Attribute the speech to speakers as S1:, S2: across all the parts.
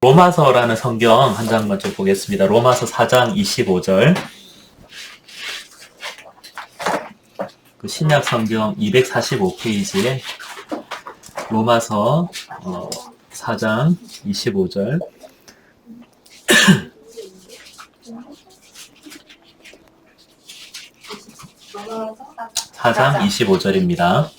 S1: 로마서라는 성경 한 장만 좀 보겠습니다. 로마서 4장 25절. 그 신약 성경 245페이지에 로마서 4장 25절. 4장 25절입니다.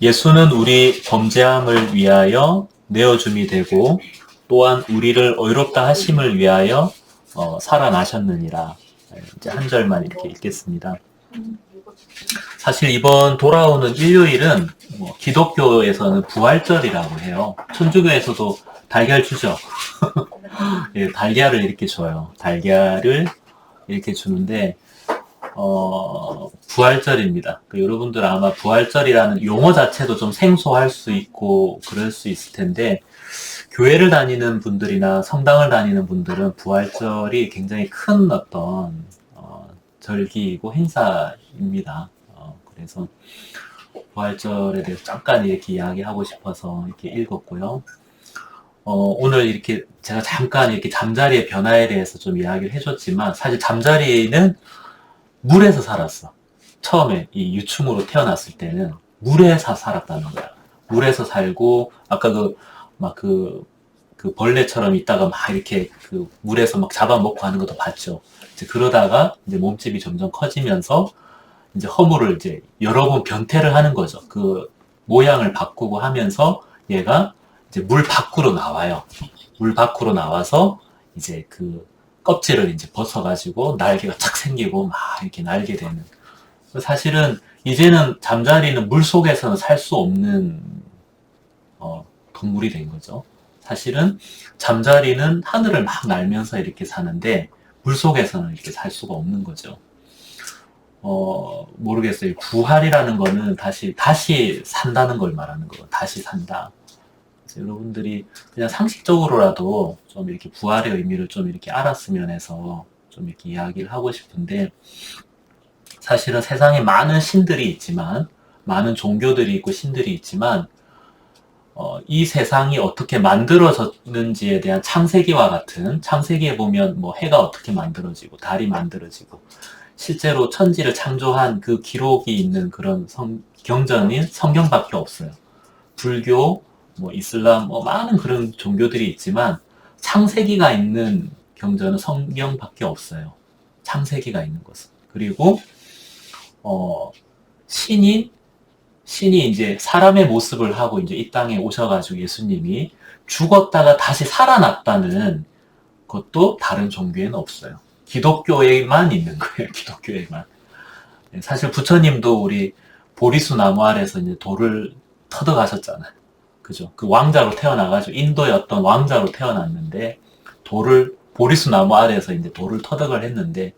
S1: 예수는 우리 범죄함을 위하여 내어줌이 되고 또한 우리를 의롭다 하심을 위하여 살아나셨느니라. 이제 한 절만 이렇게 읽겠습니다. 사실 이번 돌아오는 일요일은 기독교에서는 부활절이라고 해요. 천주교에서도 달걀 주죠. 예, 달걀을 이렇게 줘요. 달걀을 이렇게 주는데 부활절입니다. 여러분들 아마 부활절이라는 용어 자체도 좀 생소할 수 있고 그럴 수 있을 텐데 교회를 다니는 분들이나 성당을 다니는 분들은 부활절이 굉장히 큰 어떤 절기이고 행사입니다. 그래서 부활절에 대해서 잠깐 이렇게 이야기하고 싶어서 이렇게 읽었고요. 오늘 이렇게 제가 잠깐 이렇게 잠자리의 변화에 대해서 좀 이야기를 해줬지만 사실 잠자리는 물에서 살았어. 처음에 이 유충으로 태어났을 때는 물에서 살았다는 거야. 물에서 살고 아까 그 벌레처럼 있다가 막 이렇게 그 물에서 막 잡아먹고 하는 것도 봤죠. 이제 그러다가 이제 몸집이 점점 커지면서 이제 허물을 이제 여러 번 변태를 하는 거죠. 그 모양을 바꾸고 하면서 얘가 이제 물 밖으로 나와요. 물 밖으로 나와서 이제 그 껍질을 이제 벗어가지고 날개가 착 생기고 막 이렇게 날게 되는. 사실은 이제는 잠자리는 물 속에서는 살 수 없는 동물이 된 거죠. 사실은 잠자리는 하늘을 막 날면서 이렇게 사는데 물 속에서는 이렇게 살 수가 없는 거죠. 모르겠어요. 부활이라는 거는 다시 산다는 걸 말하는 거고, 다시 산다. 여러분들이 그냥 상식적으로라도 좀 이렇게 부활의 의미를 좀 이렇게 알았으면 해서 좀 이렇게 이야기를 하고 싶은데, 사실은 세상에 많은 신들이 있지만, 많은 종교들이 있고 신들이 있지만, 이 세상이 어떻게 만들어졌는지에 대한 창세기와 같은, 창세기에 보면 뭐 해가 어떻게 만들어지고, 달이 만들어지고, 실제로 천지를 창조한 그 기록이 있는 그런 경전인 성경밖에 없어요. 불교, 뭐 이슬람, 뭐 많은 그런 종교들이 있지만 창세기가 있는 경전은 성경밖에 없어요. 창세기가 있는 것은. 그리고 신이 이제 사람의 모습을 하고 이제 이 땅에 오셔가지고 예수님이 죽었다가 다시 살아났다는 것도 다른 종교에는 없어요. 기독교에만 있는 거예요. 기독교에만. 사실 부처님도 우리 보리수 나무 아래서 이제 돌을 터득 하셨잖아요. 그죠? 그 왕자로 태어나가지고 인도의 어떤 왕자로 태어났는데 보리수 나무 아래에서 이제 돌을 터득을 했는데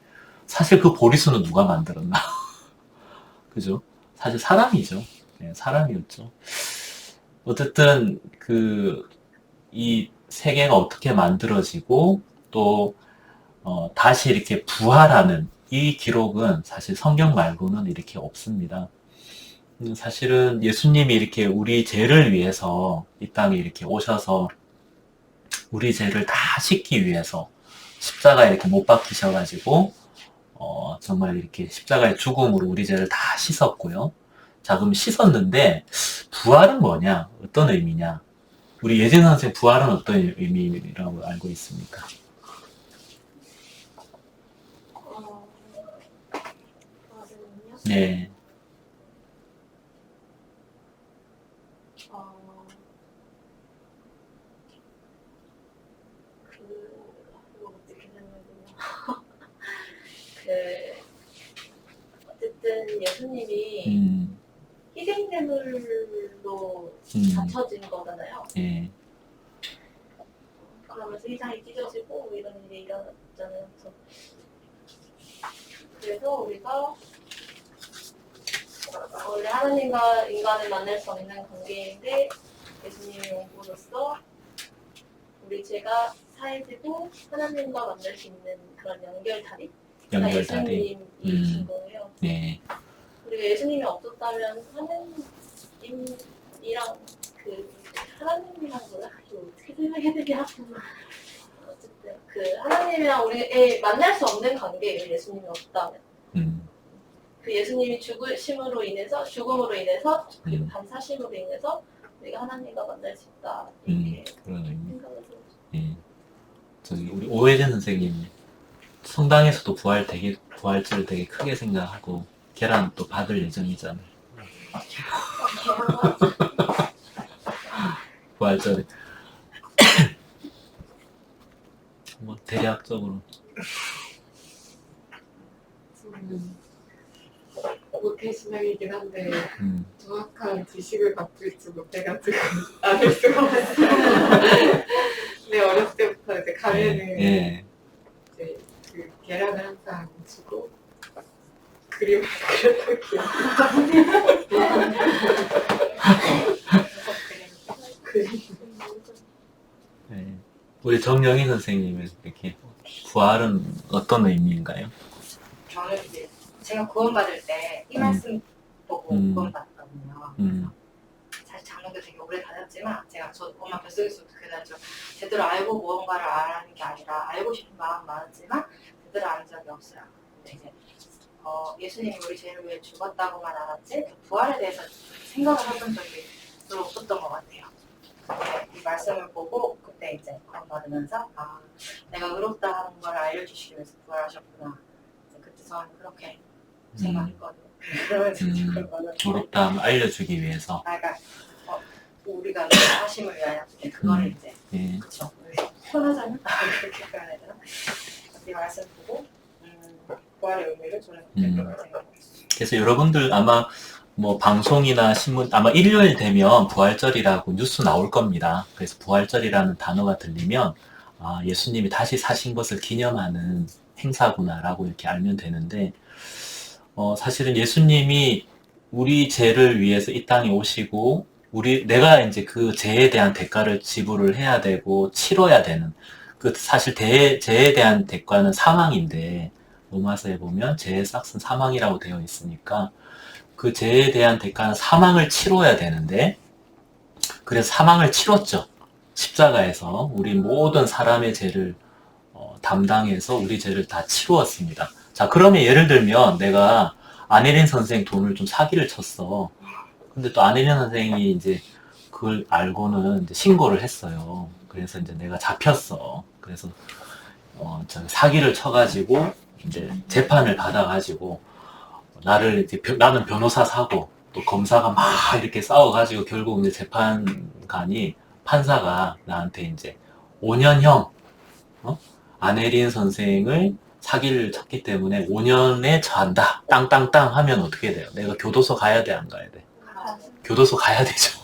S1: 사실 그 보리수는 누가 만들었나? 그죠? 사실 사람이죠. 네, 사람이었죠. 어쨌든 이 세계가 어떻게 만들어지고 또 다시 이렇게 부활하는 이 기록은 사실 성경 말고는 이렇게 없습니다. 사실은 예수님이 이렇게 우리 죄를 위해서 이 땅에 이렇게 오셔서 우리 죄를 다 씻기 위해서 십자가에 이렇게 못 박히셔가지고 정말 이렇게 십자가의 죽음으로 우리 죄를 다 씻었고요. 자, 그럼 씻었는데 부활은 뭐냐? 어떤 의미냐? 우리 예진 선생 부활은 어떤 의미라고 알고 있습니까? 네.
S2: 어쨌든 예수님이 희생제물로 바쳐진 거잖아요.
S1: 예.
S2: 그러면서 희생이 찢어지고 이런 일이 일어났잖아요. 그래서 우리가 원래 하나님과 인간을 만날 수 없는 관계인데 예수님이 온 곳으로서 우리 죄가 사해지고 하나님과 만날 수 있는 그런 연결다리? 예수님이신 거예요.
S1: 네.
S2: 그리고 예수님이 없었다면 하느님이랑 하나님이란 걸 어떻게 생각해야 되냐. 어쨌든 그 하나님이랑 우리 만날 수 없는 관계예요. 예수님이 없다면. 그 예수님이 죽으심으로 인해서 죽음으로 인해서 그리고 반사심으로 인해서 우리가 하나님과 만날 수 있다. 이렇게
S1: 그런 의미.
S2: 생각을 해요.
S1: 예. 저기 우리 오혜진 선생님 성당에서도 부활절 되게 크게 생각하고 계란 또 받을 예정이잖아요. 부활절에 뭐 대략적으로
S3: 모태신앙이긴 한데
S1: 음.
S3: 정확한 지식을 갖고 있지 못해가지고 알 수가 없어요. 근데 어렸을 때부터 이제 가면은
S1: 예.
S3: 이제 그 계란을 항상 주고 그림을 그렸던 기억.
S1: 예. 우리 정영희 선생님은 이렇게 부활은 어떤 의미인가요?
S4: 저는 이제 제가 구원받을 때 이 말씀 보고 구원받았거든요. 사실 장로교 되게 오래 다녔지만 저도 엄마 뱃속에서부터 그랬죠. 제대로 알고 무언가를 알아는 게 아니라 알고 싶은 마음 많았지만 제대로 아는 적이 없어요. 근데 이제 예수님이 우리 죄를 위해 죽었다고만 알았지 부활에 대해서 생각을 해본 적이 별로 없었던 것 같아요. 근데 이 말씀을 보고 그때 이제 구원받으면서 내가 의롭다 하는 걸 알려주시기 위해서 부활하셨구나. 그때 저는 그렇게 생각했거든요. 그러면서
S1: 의롭다함을 알려주기 위해서.
S4: 그러니까 우리가 하심을 위하여 그거를 이제
S1: 예.
S4: 그렇죠. 편하잖아요. 그렇게 표현해야 되나? 이 말씀 보고 부활의 의미를 저는 그렇게 생각했어요.
S1: 그래서 여러분들 아마 뭐 방송이나 신문 아마 일요일 되면 부활절이라고 뉴스 나올 겁니다. 그래서 부활절이라는 단어가 들리면 예수님이 다시 사신 것을 기념하는 행사구나라고 이렇게 알면 되는데 사실은 예수님이 우리 죄를 위해서 이 땅에 오시고 내가 이제 그 죄에 대한 대가를 지불을 해야 되고 치러야 되는 사실 죄에 대한 대가는 사망인데 로마서에 보면 죄의 싹은 사망이라고 되어 있으니까 그 죄에 대한 대가는 사망을 치러야 되는데 그래서 사망을 치렀죠. 십자가에서 우리 모든 사람의 죄를 담당해서 우리 죄를 다 치루었습니다. 자, 그러면 예를 들면 내가 안혜린 선생 돈을 좀 사기를 쳤어. 근데 또 안혜린 선생이 이제 그걸 알고는 이제 신고를 했어요. 그래서 이제 내가 잡혔어. 그래서 사기를 쳐가지고 이제 재판을 받아가지고 나는 변호사 사고 또 검사가 막 이렇게 싸워가지고 결국 이제 재판관이 판사가 나한테 이제 5년형 안혜린 선생을 사기를 쳤기 때문에 5년에 처한다. 땅땅땅 하면 어떻게 돼요? 내가 교도소 가야 돼, 안 가야 돼? 교도소 가야 되죠.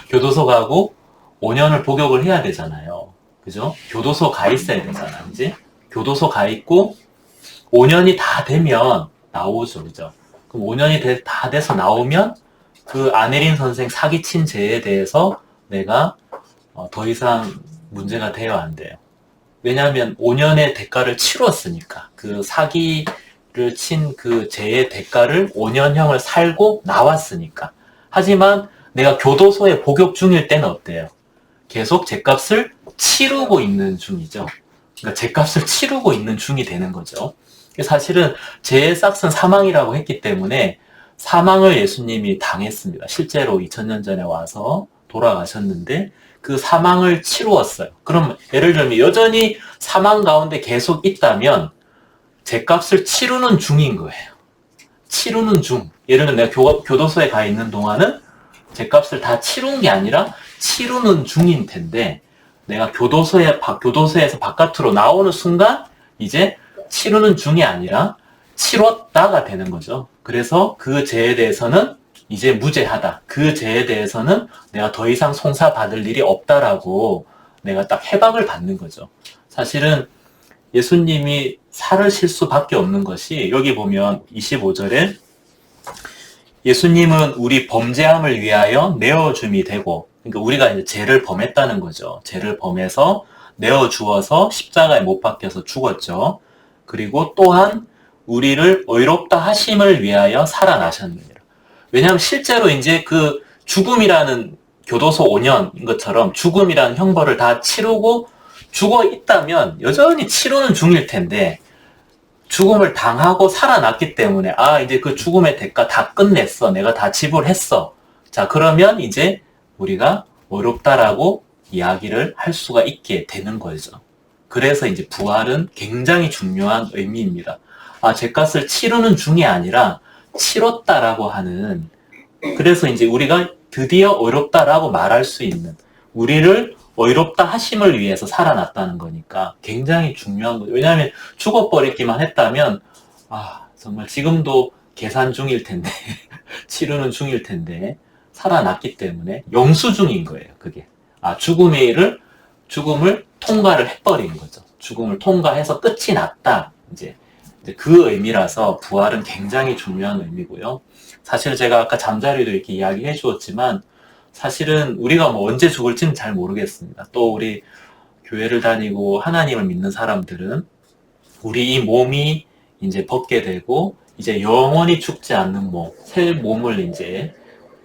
S1: 교도소 가고 5년을 복역을 해야 되잖아요. 그죠? 교도소 가 있어야 되잖아. 그지? 교도소 가 있고 5년이 다 되면 나오죠. 그죠? 그럼 5년이 다 돼서 나오면 그 안혜린 선생 사기친 죄에 대해서 내가 더 이상 문제가 돼야 안 돼요. 왜냐하면 5년의 대가를 치루었으니까 그 사기를 친 그 죄의 대가를 5년형을 살고 나왔으니까. 하지만 내가 교도소에 복역 중일 때는 어때요? 계속 죄값을 치르고 있는 중이죠. 그러니까 죄값을 치르고 있는 중이 되는 거죠. 사실은 죄의 싹은 사망이라고 했기 때문에 사망을 예수님이 당했습니다. 실제로 2000년 전에 와서 돌아가셨는데 그 사망을 치루었어요. 그럼 예를 들면 여전히 사망 가운데 계속 있다면 죄값을 치르는 중인 거예요. 치르는 중. 예를 들면 내가 교도소에 가 있는 동안은 죄값을 다 치른 게 아니라 치르는 중인 텐데 내가 교도소에서 바깥으로 나오는 순간 이제 치르는 중이 아니라 치렀다가 되는 거죠. 그래서 그 죄에 대해서는 이제 무죄하다. 그 죄에 대해서는 내가 더 이상 송사받을 일이 없다라고 내가 딱 해방을 받는 거죠. 사실은 예수님이 살으실 수밖에 없는 것이 여기 보면 25절에 예수님은 우리 범죄함을 위하여 내어줌이 되고 그러니까 우리가 이제 죄를 범했다는 거죠. 죄를 범해서 내어주어서 십자가에 못 박혀서 죽었죠. 그리고 또한 우리를 의롭다 하심을 위하여 살아나셨느니라. 왜냐하면 실제로 이제 그 죽음이라는 교도소 5년인 것처럼 죽음이라는 형벌을 다 치르고 죽어 있다면 여전히 치르는 중일 텐데 죽음을 당하고 살아났기 때문에 이제 그 죽음의 대가 다 끝냈어. 내가 다 지불했어. 자, 그러면 이제 우리가 어렵다라고 이야기를 할 수가 있게 되는 거죠. 그래서 이제 부활은 굉장히 중요한 의미입니다. 죄값을 치르는 중이 아니라 치렀다라고 하는, 그래서 이제 우리가 드디어 어렵다라고 말할 수 있는, 우리를 어렵다 하심을 위해서 살아났다는 거니까 굉장히 중요한 거죠. 왜냐하면 죽어버리기만 했다면 정말 지금도 계산 중일 텐데 치르는 중일 텐데 살아났기 때문에 영수증인 거예요. 그게 죽음을 통과를 해버린 거죠. 죽음을 통과해서 끝이 났다. 이제 그 의미라서 부활은 굉장히 중요한 의미고요. 사실 제가 아까 잠자리도 이렇게 이야기해 주었지만 사실은 우리가 언제 죽을지는 잘 모르겠습니다. 또 우리 교회를 다니고 하나님을 믿는 사람들은 우리 이 몸이 이제 벗게 되고 이제 영원히 죽지 않는 몸, 새 몸을 이제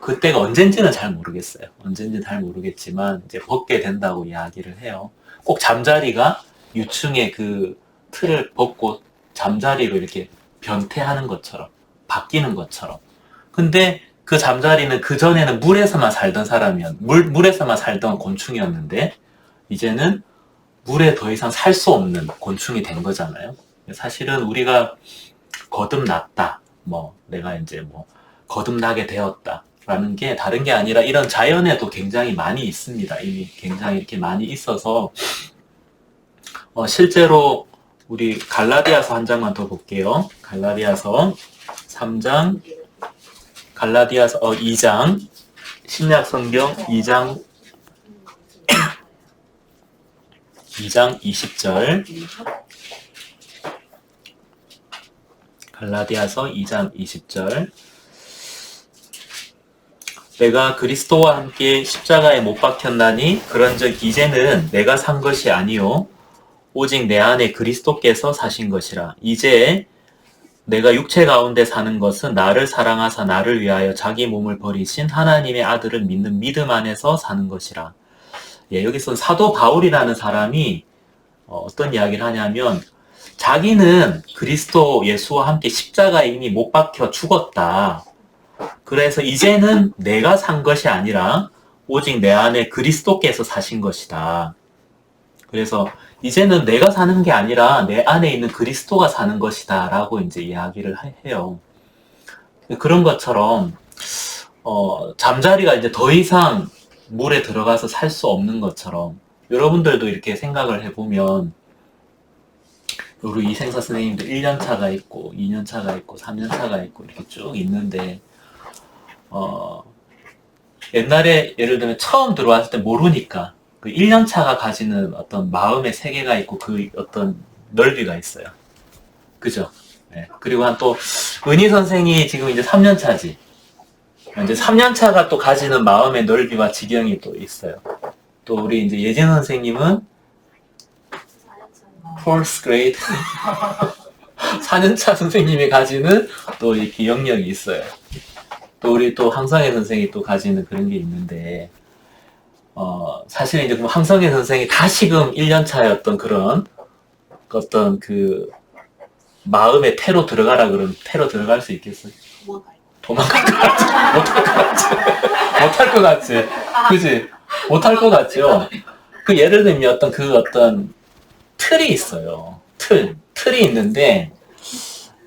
S1: 그때가 언젠지는 잘 모르겠어요. 언젠지는 잘 모르겠지만 이제 벗게 된다고 이야기를 해요. 꼭 잠자리가 유충의 그 틀을 벗고 잠자리로 이렇게 변태하는 것처럼 바뀌는 것처럼. 근데 그 잠자리는 그전에는 물에서만 살던 물에서만 살던 곤충이었는데 이제는 물에 더 이상 살 수 없는 곤충이 된 거잖아요. 사실은 우리가 거듭났다, 내가 이제 거듭나게 되었다 라는 게 다른 게 아니라 이런 자연에도 굉장히 많이 있습니다. 이미 굉장히 이렇게 많이 있어서 실제로 우리 갈라디아서 한 장만 더 볼게요. 갈라디아서 3장, 갈라디아서 2장, 신약 성경 2장 20절, 갈라디아서 2장 20절. 내가 그리스도와 함께 십자가에 못 박혔나니 그런즉 이제는 내가 산 것이 아니요 오직 내 안에 그리스도께서 사신 것이라. 이제 내가 육체 가운데 사는 것은 나를 사랑하사 나를 위하여 자기 몸을 버리신 하나님의 아들을 믿는 믿음 안에서 사는 것이라. 여기서 사도 바울이라는 사람이 어떤 이야기를 하냐면 자기는 그리스도 예수와 함께 십자가에 이미 못 박혀 죽었다. 그래서 이제는 내가 산 것이 아니라 오직 내 안에 그리스도께서 사신 것이다. 그래서 이제는 내가 사는 게 아니라 내 안에 있는 그리스도가 사는 것이다 라고 이제 이야기를 해요. 그런 것처럼 잠자리가 이제 더 이상 물에 들어가서 살 수 없는 것처럼 여러분들도 이렇게 생각을 해보면 우리 이생사 선생님들 1년차가 있고 2년차가 있고 3년차가 있고 이렇게 쭉 있는데 옛날에 예를 들면 처음 들어왔을 때 모르니까 그 1년차가 가지는 어떤 마음의 세계가 있고 그 어떤 넓이가 있어요. 그죠? 네. 그리고 또 은희 선생이 지금 이제 3년차지. 이제 3년차가 또 가지는 마음의 넓이와 지경이 또 있어요. 또 우리 이제 예진 선생님은 4th grade 4년차 선생님이 가지는 또 이렇게 영역이 있어요. 또 우리 또 황성혜 선생이 또 가지는 그런 게 있는데 사실 이제 황성혜 선생이 다시금 1년차였던 그런 어떤 그 마음의 태로 들어가라 그러면 태로 들어갈 수 있겠어요? 도망갈 것 같지? 못할 것 같지? 그지? 못할 것 같죠? 그 예를 들면 어떤 틀이 있어요. 틀이 있는데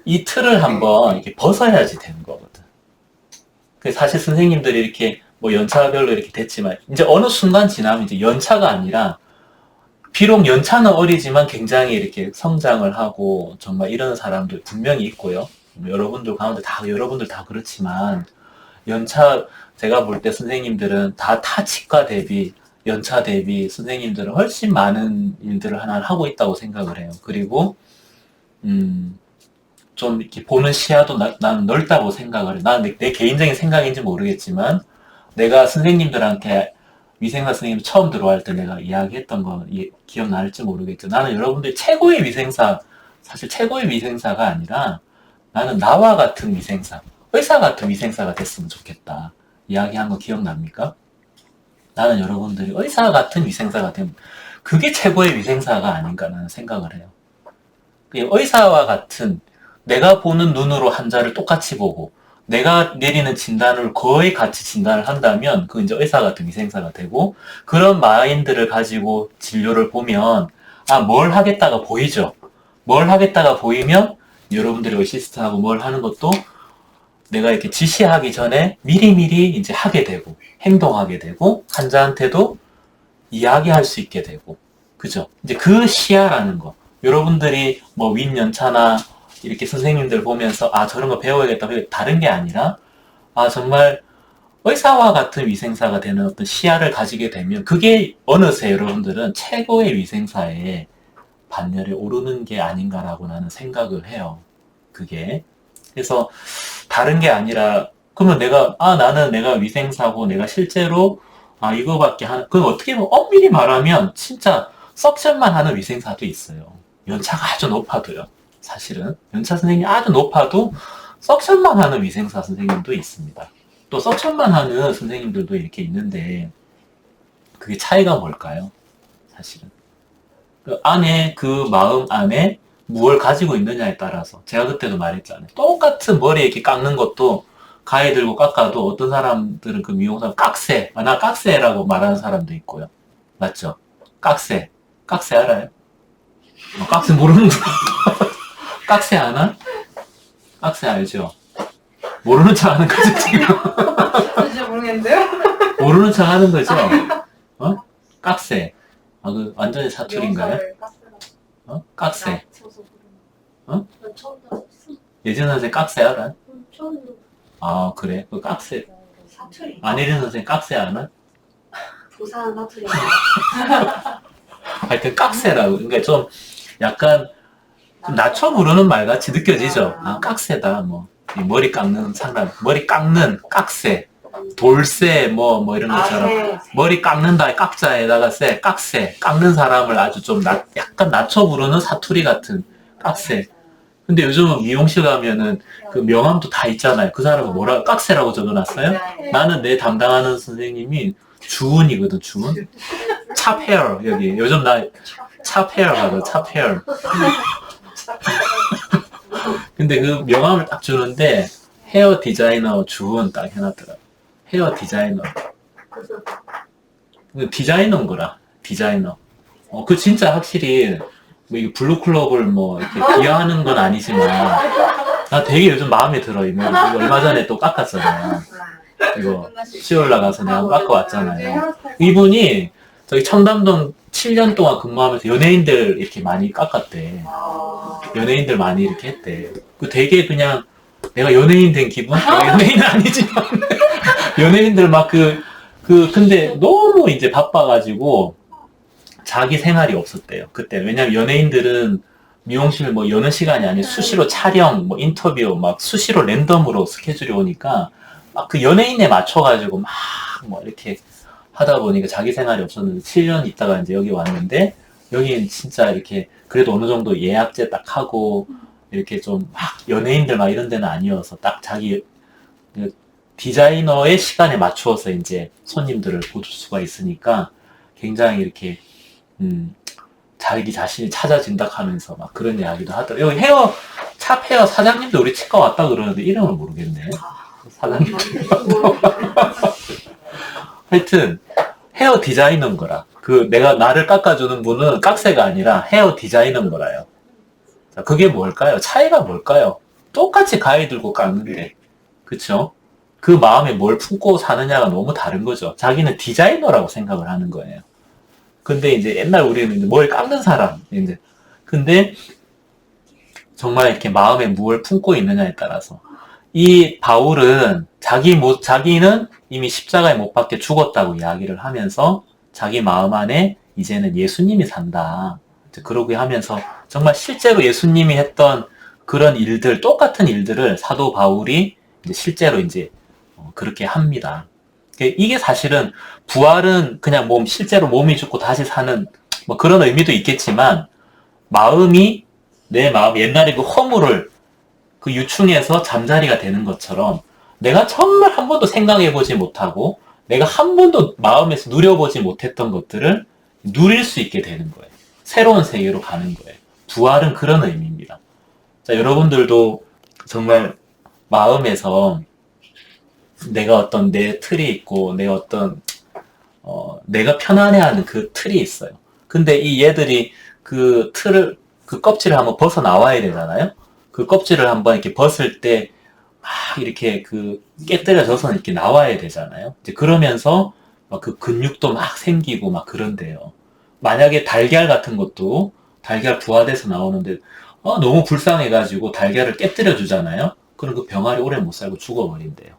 S1: 이 틀을 한번 이렇게 벗어야지 되는 거거든. 사실 선생님들이 이렇게 연차별로 이렇게 됐지만 이제 어느 순간 지나면 이제 연차가 아니라 비록 연차는 어리지만 굉장히 이렇게 성장을 하고 정말 이런 사람들 분명히 있고요. 여러분들 가운데 여러분들 다 그렇지만 연차 제가 볼 때 선생님들은 다 치과 대비 연차 대비 선생님들은 훨씬 많은 일들을 하나 하고 있다고 생각을 해요. 그리고 좀 이렇게 보는 시야도 나는 넓다고 생각을 해. 나는 내 개인적인 생각인지 모르겠지만 내가 선생님들한테 위생사 선생님 처음 들어갈 때 내가 이야기했던 거 기억날지 모르겠죠. 나는 여러분들이 최고의 위생사, 사실 최고의 위생사가 아니라 나는 나와 같은 위생사, 의사 같은 위생사가 됐으면 좋겠다. 이야기한 거 기억납니까? 나는 여러분들이 의사 같은 위생사가 되면 그게 최고의 위생사가 아닌가 라는 생각을 해요. 의사와 같은 내가 보는 눈으로 환자를 똑같이 보고 내가 내리는 진단을 거의 같이 진단을 한다면 그 이제 의사 같은 위생사가 되고 그런 마인드를 가지고 진료를 보면 뭘 하겠다가 보이죠. 뭘 하겠다가 보이면 여러분들이 어시스트하고 뭘 하는 것도 내가 이렇게 지시하기 전에 미리미리 이제 하게 되고 행동하게 되고 환자한테도 이야기할 수 있게 되고 그죠? 이제 그 시야라는 거. 여러분들이 뭐 윗연차나 이렇게 선생님들 보면서 저런 거 배워야겠다. 다른 게 아니라 정말 의사와 같은 위생사가 되는 어떤 시야를 가지게 되면 그게 어느새 여러분들은 최고의 위생사에 반열에 오르는 게 아닌가라고 나는 생각을 해요. 그게. 그래서 다른 게 아니라 그러면 나는 내가 위생사고 내가 실제로 이거밖에 그건 어떻게 보면 엄밀히 말하면 진짜 석션만 하는 위생사도 있어요. 연차가 아주 높아도요. 사실은 연차 선생님이 아주 높아도 석션만 하는 위생사 선생님도 있습니다. 또 석션만 하는 선생님들도 이렇게 있는데 그게 차이가 뭘까요? 사실은 그 안에 그 마음 안에 무엇을 가지고 있느냐에 따라서 제가 그때도 말했잖아요. 똑같은 머리에 이렇게 깎는 것도 가위 들고 깎아도 어떤 사람들은 그 미용사 깍새, 나 깍새라고 말하는 사람도 있고요. 맞죠? 깍새 알아요? 깍새 모르는구나. 깍새 아나? 깍새 알죠? 모르는 척 하는 거죠, 지금?
S4: 진짜 모르겠는데요?
S1: 모르는 척 하는 거죠? 깍새. 그 완전히 사투리인가요? 깍새.
S2: 난 처음 들었어.
S1: 예진 선생 깍새 알아?
S2: 처음 들었어.
S1: 그래? 그 깍새.
S4: 사투리.
S1: 안혜린 선생 깍새 아나?
S2: 부산 사투리.
S1: 하여튼 깍새라고. 그러니까 좀 약간 좀 낮춰 부르는 말 같이 느껴지죠? 깍새다. 이 머리 깎는 사람, 머리 깎는 깍새, 돌새, 뭐 이런 것처럼. 머리 깎는다, 깍자에다가 깍새, 깎는 사람을 아주 좀 약간 낮춰 부르는 사투리 같은 깍새. 근데 요즘은 미용실 가면은 그 명함도 다 있잖아요. 그 사람은 깍새라고 적어놨어요? 나는 내 담당하는 선생님이 주은이거든, 주은. 찹헤어, 여기. 요즘 나 찹헤어 가거든, 찹헤어. 근데 그 명함을 딱 주는데 헤어 디자이너 주은 딱 해놨더라. 헤어 디자이너. 디자이너인 거라. 디자이너. 그 진짜 확실히 이게 블루클럽을 이렇게 비하하는 건 아니지만 나 되게 요즘 마음에 들어. 이거 얼마 전에 또 깎았잖아요. 이거 시올라 가서 내가 깎아왔잖아요. 이분이 저기 청담동 7년 동안 근무하면서 연예인들 이렇게 많이 깎았대. 연예인들 많이 이렇게 했대. 그 되게 그냥 내가 연예인 된 기분? 내가 연예인은 아니지만 연예인들 근데 너무 이제 바빠가지고 자기 생활이 없었대요. 그때. 왜냐면 연예인들은 미용실 여는 시간이 아니고 수시로 촬영, 인터뷰 수시로 랜덤으로 스케줄이 오니까 그 연예인에 맞춰가지고 이렇게 하다 보니까 자기 생활이 없었는데 7년 있다가 이제 여기 왔는데 여기는 진짜 이렇게 그래도 어느 정도 예약제 딱 하고 이렇게 좀 연예인들 이런 데는 아니어서 딱 자기 그 디자이너의 시간에 맞추어서 이제 손님들을 볼 수가 있으니까 굉장히 이렇게 자기 자신이 찾아진다 하면서 그런 이야기도 하더라고요. 여기 찹헤어 사장님도 우리 치과 왔다 그러는데 이름을 모르겠네. 사장님. 하여튼 헤어 디자이너인 거라. 나를 깎아주는 분은 깍새가 아니라 헤어 디자이너인 거라요. 자, 그게 뭘까요? 차이가 뭘까요? 똑같이 가위 들고 깎는데. 그쵸? 그 마음에 뭘 품고 사느냐가 너무 다른 거죠. 자기는 디자이너라고 생각을 하는 거예요. 근데 이제 옛날 우리는 뭘 깎는 사람. 근데 정말 이렇게 마음에 무엇을 품고 있느냐에 따라서. 이 바울은 자기는 이미 십자가에 못 박혀 죽었다고 이야기를 하면서 자기 마음 안에 이제는 예수님이 산다. 그러고 하면서 정말 실제로 예수님이 했던 그런 일들, 똑같은 일들을 사도 바울이 이제 실제로 이제 그렇게 합니다. 이게 사실은 부활은 그냥 실제로 몸이 죽고 다시 사는 그런 의미도 있겠지만 내 마음 옛날에 그 허물을 그 유충에서 잠자리가 되는 것처럼 내가 정말 한 번도 생각해보지 못하고 내가 한 번도 마음에서 누려보지 못했던 것들을 누릴 수 있게 되는 거예요. 새로운 세계로 가는 거예요. 부활은 그런 의미입니다. 자, 여러분들도 정말 마음에서 내가 어떤 내 틀이 있고, 내 어떤, 내가 편안해하는 그 틀이 있어요. 근데 이 얘들이 그 틀을, 그 껍질을 한번 벗어 나와야 되잖아요? 그 껍질을 한번 이렇게 벗을 때, 막 이렇게 그 깨뜨려져서 이렇게 나와야 되잖아요? 이제 그러면서 막 그 근육도 막 생기고 막 그런데요. 만약에 달걀 같은 것도 달걀 부화돼서 나오는데, 너무 불쌍해가지고 달걀을 깨뜨려 주잖아요? 그럼 그 병아리 오래 못 살고 죽어버린대요.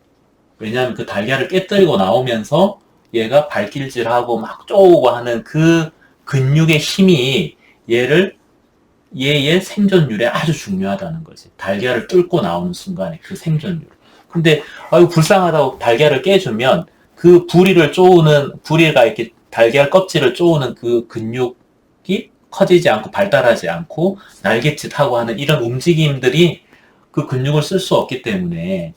S1: 왜냐하면 그 달걀을 깨뜨리고 나오면서 얘가 발길질하고 막 쪼고 하는 그 근육의 힘이 얘의 생존율에 아주 중요하다는 거지. 달걀을 뚫고 나오는 순간에 그 생존율. 근데 아유 불쌍하다고 달걀을 깨주면 그 부리가 이렇게 달걀 껍질을 쪼우는 그 근육이 커지지 않고 발달하지 않고 날갯짓하고 하는 이런 움직임들이 그 근육을 쓸 수 없기 때문에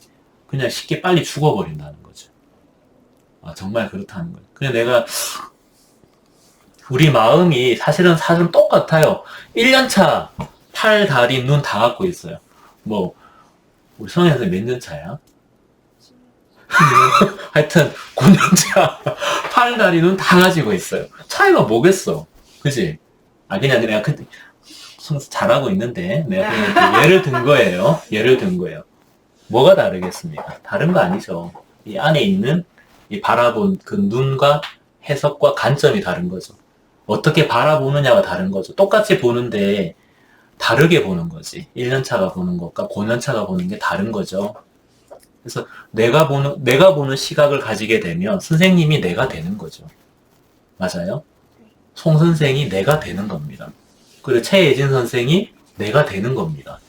S1: 그냥 쉽게 빨리 죽어버린다는 거죠. 정말 그렇다는 거예요. 그냥 내가 우리 마음이 사실은 똑같아요. 1년차 팔, 다리, 눈 다 갖고 있어요. 우리 성현 선생님 몇 년 차야? 하여튼 9년차 팔, 다리, 눈 다 가지고 있어요. 차이가 뭐겠어? 그지? 그냥 내가 그때 잘하고 있는데 내가 그냥 예를 든 거예요. 예를 든 거예요. 뭐가 다르겠습니까? 다른 거 아니죠. 이 안에 있는 이 바라본 그 눈과 해석과 관점이 다른 거죠. 어떻게 바라보느냐가 다른 거죠. 똑같이 보는데 다르게 보는 거지. 1년차가 보는 것과 9년차가 보는 게 다른 거죠. 그래서 내가 보는 시각을 가지게 되면 선생님이 내가 되는 거죠. 맞아요? 송 선생이 내가 되는 겁니다. 그리고 최예진 선생이 내가 되는 겁니다.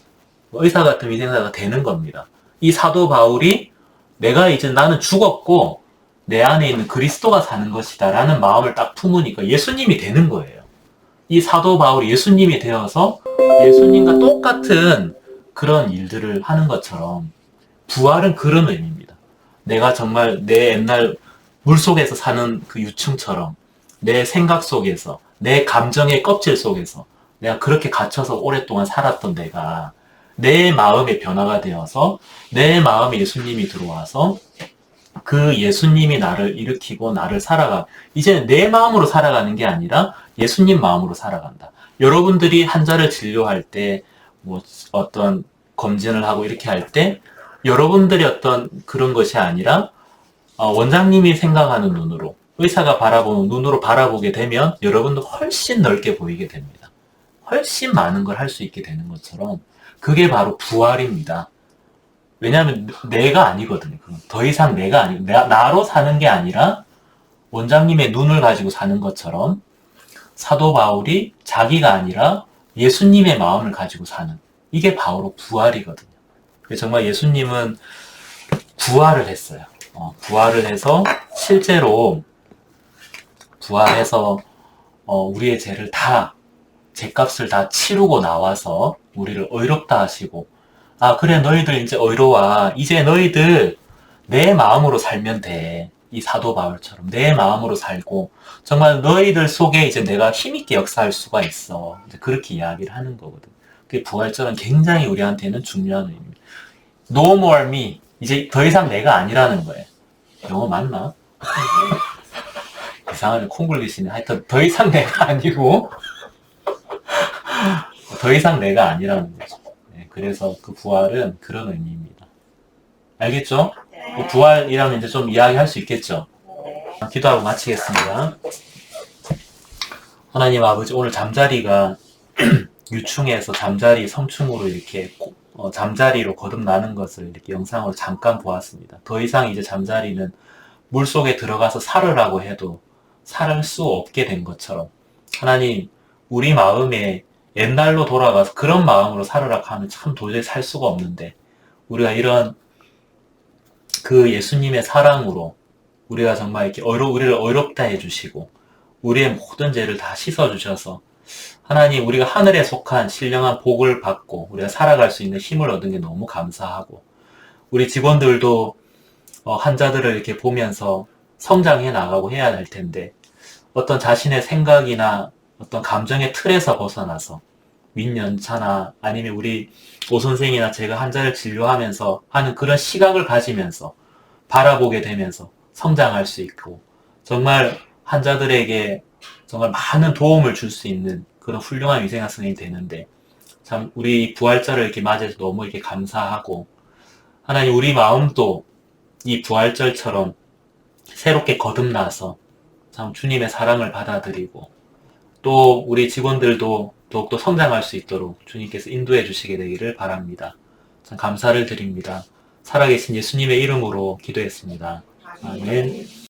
S1: 의사 같은 위생사가 되는 겁니다. 이 사도 바울이 나는 죽었고 내 안에 있는 그리스도가 사는 것이다 라는 마음을 딱 품으니까 예수님이 되는 거예요. 이 사도 바울이 예수님이 되어서 예수님과 똑같은 그런 일들을 하는 것처럼 부활은 그런 의미입니다. 내가 정말 내 옛날 물속에서 사는 그 유충처럼 내 생각 속에서 내 감정의 껍질 속에서 내가 그렇게 갇혀서 오랫동안 살았던 내가 내 마음의 변화가 되어서 내 마음에 예수님이 들어와서 그 예수님이 나를 일으키고 나를 이제는 내 마음으로 살아가는 게 아니라 예수님 마음으로 살아간다. 여러분들이 환자를 진료할 때 어떤 검진을 하고 이렇게 할 때 여러분들이 어떤 그런 것이 아니라 원장님이 생각하는 눈으로 의사가 바라보는 눈으로 바라보게 되면 여러분도 훨씬 넓게 보이게 됩니다. 훨씬 많은 걸 할 수 있게 되는 것처럼 그게 바로 부활입니다. 왜냐하면 내가 아니거든요. 더 이상 내가 아니고 나로 사는 게 아니라 원장님의 눈을 가지고 사는 것처럼 사도 바울이 자기가 아니라 예수님의 마음을 가지고 사는 이게 바로 부활이거든요. 정말 예수님은 부활을 했어요. 부활을 해서 실제로 부활해서 우리의 죄값을 다 치르고 나와서 우리를 의롭다 하시고 그래 너희들 이제 의로와 이제 너희들 내 마음으로 살면 돼. 이 사도 바울처럼 내 마음으로 살고 정말 너희들 속에 이제 내가 힘있게 역사할 수가 있어. 이제 그렇게 이야기를 하는 거거든. 그 부활절은 굉장히 우리한테는 중요한 의미입니다. No more me. 이제 더 이상 내가 아니라는 거예요. 영어 맞나? 이상하네. 콩글리시네. 하여튼 더 이상 내가 아니고 더 이상 내가 아니라는 거죠. 그래서 그 부활은 그런 의미입니다. 알겠죠?
S4: 네.
S1: 부활이라면 이제 좀 이야기할 수 있겠죠?
S4: 네.
S1: 기도하고 마치겠습니다. 하나님 아버지, 오늘 잠자리가 유충에서 성충으로 이렇게 잠자리로 거듭나는 것을 이렇게 영상으로 잠깐 보았습니다. 더 이상 이제 잠자리는 물속에 들어가서 살으라고 해도 살 수 없게 된 것처럼 하나님, 우리 마음에 옛날로 돌아가서 그런 마음으로 살으라 하면 참 도저히 살 수가 없는데 우리가 이런 그 예수님의 사랑으로 우리가 정말 이렇게 우리를 의롭다 해주시고 우리의 모든 죄를 다 씻어주셔서 하나님 우리가 하늘에 속한 신령한 복을 받고 우리가 살아갈 수 있는 힘을 얻은 게 너무 감사하고 우리 직원들도 환자들을 이렇게 보면서 성장해 나가고 해야 할 텐데 어떤 자신의 생각이나 어떤 감정의 틀에서 벗어나서 윗연차나 아니면 우리 오 선생이나 제가 환자를 진료하면서 하는 그런 시각을 가지면서 바라보게 되면서 성장할 수 있고 정말 환자들에게 정말 많은 도움을 줄 수 있는 그런 훌륭한 위생학 선생님이 되는데 참 우리 부활절을 이렇게 맞이해서 너무 이렇게 감사하고 하나님 우리 마음도 이 부활절처럼 새롭게 거듭나서 참 주님의 사랑을 받아들이고 또 우리 직원들도 더욱더 성장할 수 있도록 주님께서 인도해 주시게 되기를 바랍니다. 참 감사를 드립니다. 살아계신 예수님의 이름으로 기도했습니다. 아멘.